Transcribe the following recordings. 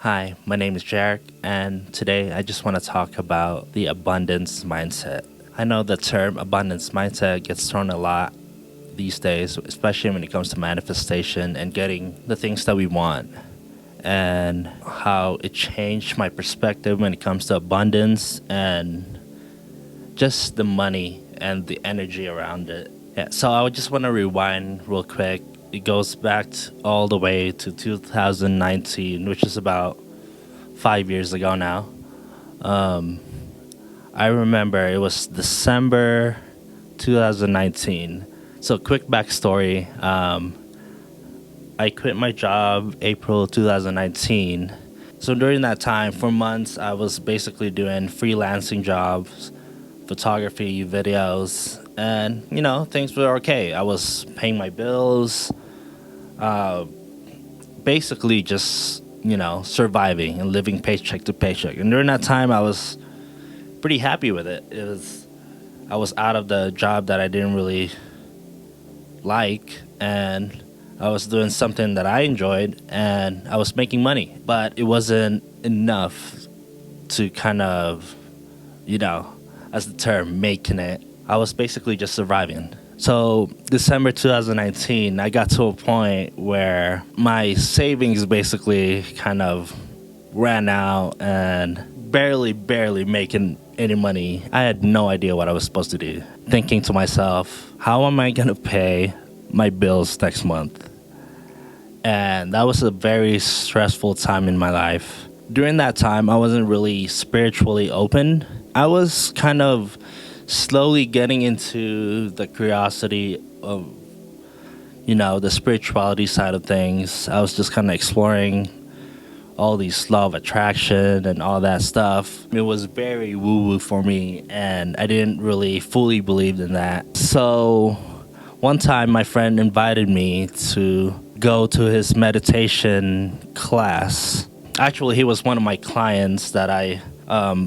Hi, my name is Jarek, and today I just want to talk about the abundance mindset. I know the term abundance mindset gets thrown a lot these days, especially when it comes to manifestation and getting the things that we want, and how it changed my perspective when it comes to abundance and just the money and the energy around it. Yeah, so I would just want to rewind real quick. It goes back all the way to 2019, which is about 5 years ago now. Um, I remember it was December 2019. So, quick backstory. I quit my job April 2019. So, during that time, for months, I was basically doing freelancing jobs, photography, videos, and things were okay. I was paying my bills, uh, basically just surviving and living paycheck to paycheck. And during that time, I was pretty happy with it. I was out of the job that I didn't really like, and I was doing something that I enjoyed, and I was making money. But it wasn't enough to kind of, as the term, making it. I was basically just surviving. So December 2019, I got to a point where my savings basically kind of ran out and barely making any money. I had no idea what I was supposed to do. Thinking to myself, how am I going to pay my bills next month? And that was a very stressful time in my life. During that time, I wasn't really spiritually open. I was kind of slowly getting into the curiosity of, the spirituality side of things. I was just kind of exploring all these law of attraction and all that stuff. It was very woo-woo for me, and I didn't really fully believe in that. So one time my friend invited me to go to his meditation class. Actually, he was one of my clients that I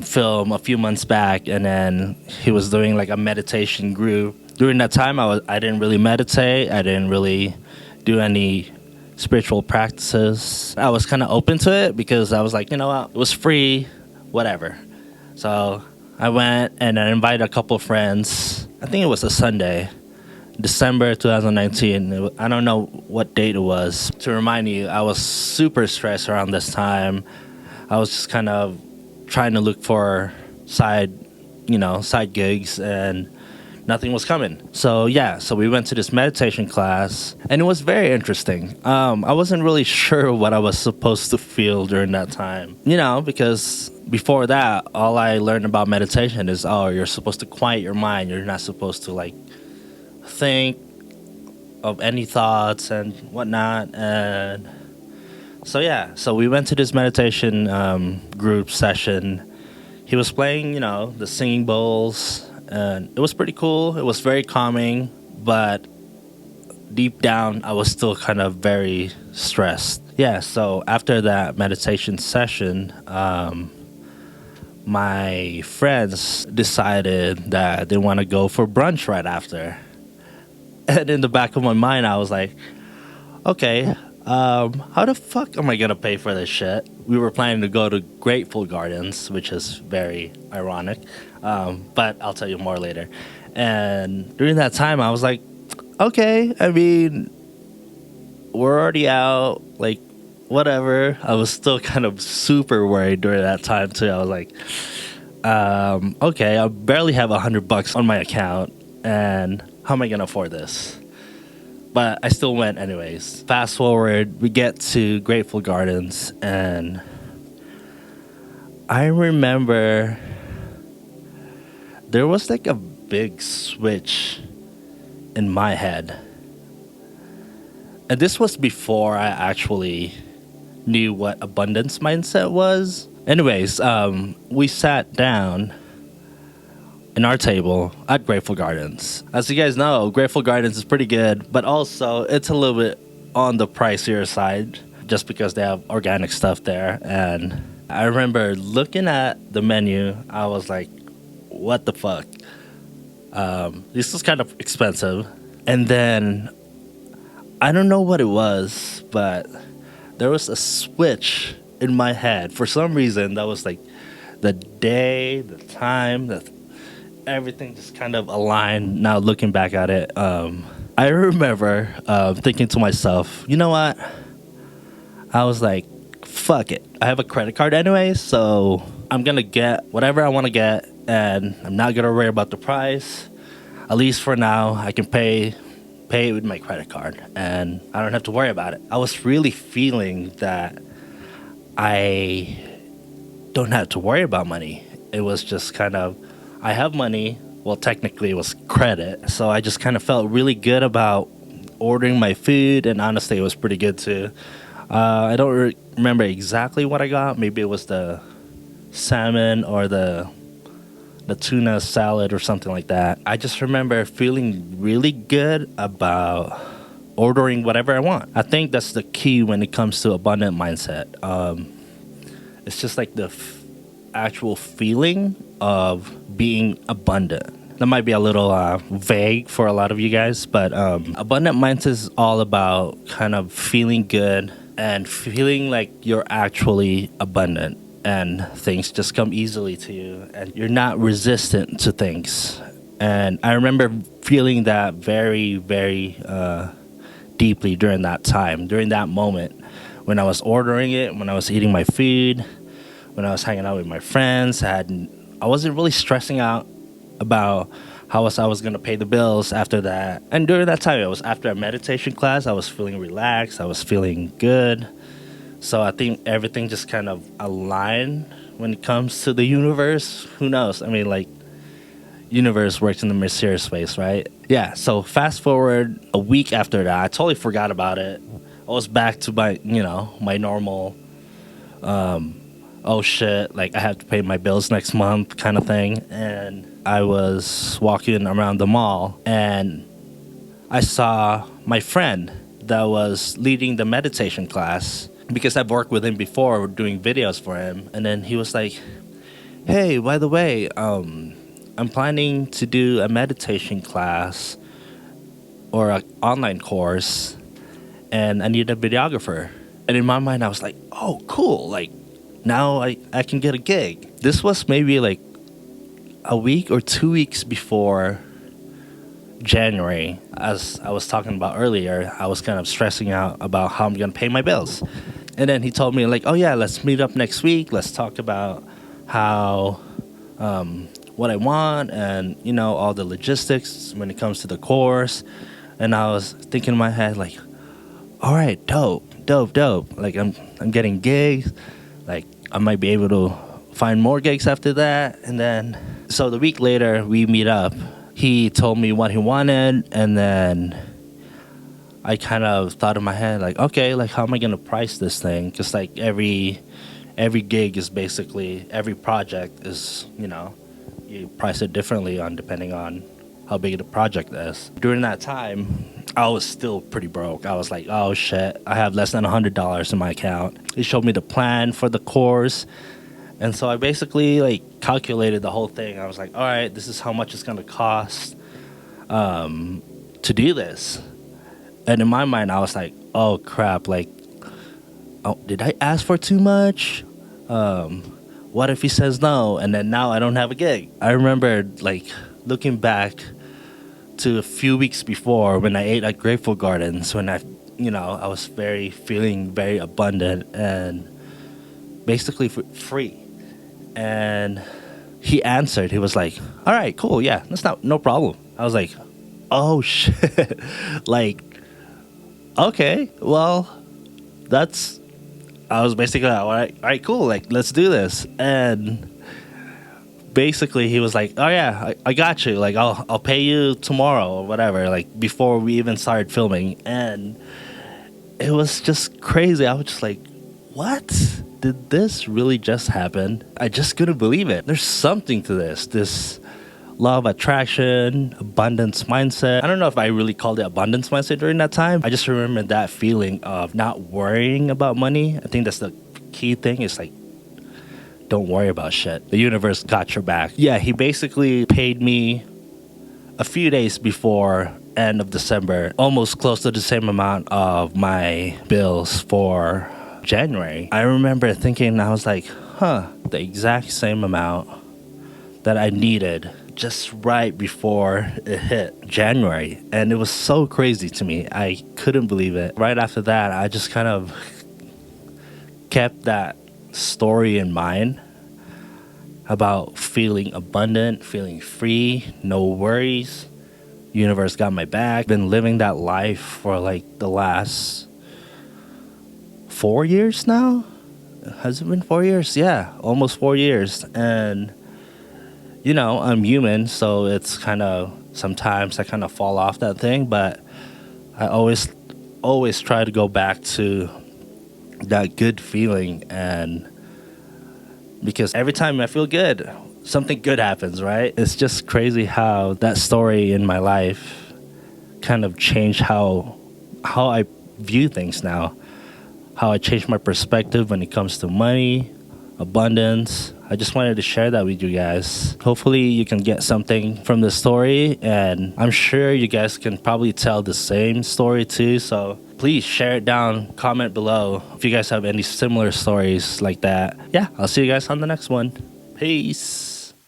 film a few months back, and then he was doing like a meditation group. During that time, I didn't really meditate. I didn't really do any spiritual practices. I was kind of open to it because I was like, you know what, it was free, whatever. So I went and I invited a couple of friends. I think it was a Sunday, December 2019. I don't know what date it was. To remind you, I was super stressed around this time. I was just kind of trying to look for side gigs, and nothing was coming. So we went to this meditation class, and it was very interesting. I wasn't really sure what I was supposed to feel during that time, because before that, all I learned about meditation is, you're supposed to quiet your mind. You're not supposed to think of any thoughts and whatnot. And so we went to this meditation group session. He was playing, the singing bowls, and it was pretty cool. It was very calming, but deep down, I was still kind of very stressed. Yeah, so after that meditation session, my friends decided that they want to go for brunch right after. And in the back of my mind, I was like, okay, how the fuck am I gonna pay for this shit? We were planning to go to Grateful Gardens, which is very ironic, but I'll tell you more later. And during that time, I was like, okay, I mean, we're already out, whatever. I was still kind of super worried during that time too. I was like, okay, I barely have $100 on my account, and how am I gonna afford this? But I still went anyways. Fast forward, we get to Grateful Gardens, and I remember there was a big switch in my head. And this was before I actually knew what abundance mindset was. Anyways, we sat down in our table at Grateful Gardens. As you guys know, Grateful Gardens is pretty good, but also it's a little bit on the pricier side just because they have organic stuff there. And I remember looking at the menu, I was like, what the fuck? This was kind of expensive. And then I don't know what it was, but there was a switch in my head. For some reason, that was like the day, the time, everything just kind of aligned. Now looking back at it, I remember thinking to myself, you know what? I was like, fuck it. I have a credit card anyway, so I'm gonna get whatever I want to get, and I'm not gonna worry about the price. At least for now, I can pay it with my credit card, and I don't have to worry about it. I was really feeling that I don't have to worry about money. It was just kind of, I have money. Well, technically it was credit, so I just kind of felt really good about ordering my food, and honestly, it was pretty good too. I don't remember exactly what I got. Maybe it was the salmon or the tuna salad or something like that. I just remember feeling really good about ordering whatever I want. I think that's the key when it comes to abundant mindset. It's just like the actual feeling of being abundant. That might be a little vague for a lot of you guys, but abundant mindset is all about kind of feeling good and feeling like you're actually abundant, and things just come easily to you, and you're not resistant to things. And I remember feeling that very, very deeply during that time, during that moment, when I was ordering it, when I was eating my food, when I was hanging out with my friends. I wasn't really stressing out about how I was going to pay the bills after that. And during that time, it was after a meditation class. I was feeling relaxed. I was feeling good. So I think everything just kind of aligned when it comes to the universe. Who knows? I mean, like, universe works in the mysterious ways, right? Yeah, so fast forward a week after that, I totally forgot about it. I was back to my normal, oh shit, like I have to pay my bills next month kind of thing. And I was walking around the mall, and I saw my friend that was leading the meditation class, because I've worked with him before doing videos for him. And then he was like, hey, by the way, I'm planning to do a meditation class or an online course, and I need a videographer. And in my mind, I was like, oh, cool. Like, now I can get a gig. This was maybe like a week or 2 weeks before January. As I was talking about earlier, I was kind of stressing out about how I'm going to pay my bills. And then he told me, like, oh, yeah, let's meet up next week. Let's talk about how, what I want and, all the logistics when it comes to the course. And I was thinking in my head, like, all right, dope. Like, I'm getting gigs. Like, I might be able to find more gigs after that. And then, so the week later, we meet up. He told me what he wanted, and then I kind of thought in my head, like, okay, like, how am I going to price this thing? Because, like, every gig is basically, every project is, you price it differently depending on how big the project is. During that time, I was still pretty broke. I was like, oh shit, I have less than $100 in my account. He showed me the plan for the course. And so I basically like calculated the whole thing. I was like, all right, this is how much it's going to cost to do this. And in my mind, I was like, oh crap, like, oh, did I ask for too much? What if he says no? And then now I don't have a gig. I remember like looking back to a few weeks before when I ate at Grateful Gardens, when I was feeling very abundant and basically free. And he answered, he was like, all right, cool, yeah, that's no problem. I was like, oh shit, like, okay, well, I was basically like, all right, cool, like, let's do this. And basically he was like, oh yeah, I got you, like, I'll pay you tomorrow or whatever, like, before we even started filming. And it was just crazy. I was just like, what? Did this really just happen? I just couldn't believe it. There's something to this law of attraction, abundance mindset. I don't know if I really called it abundance mindset during that time. I just remember that feeling of not worrying about money. I think that's the key thing. It's like, don't worry about shit. The universe got your back. Yeah, he basically paid me a few days before end of December, almost close to the same amount of my bills for January. I remember thinking, I was like, the exact same amount that I needed just right before it hit January. And it was so crazy to me. I couldn't believe it. Right after that, I just kind of kept that story in mind about feeling abundant, feeling free, no worries. Universe got my back. Been living that life for like the last 4 years now. Has it been 4 years? Yeah, almost 4 years. And I'm human, so it's kind of, sometimes I kind of fall off that thing, but I always try to go back to that good feeling. And because every time I feel good, something good happens, right? It's just crazy how that story in my life kind of changed how I view things now, how I changed my perspective when it comes to money, abundance. I just wanted to share that with you guys. Hopefully you can get something from the story, and I'm sure you guys can probably tell the same story too. So please share it down, comment below if you guys have any similar stories like that. Yeah, I'll see you guys on the next one. Peace.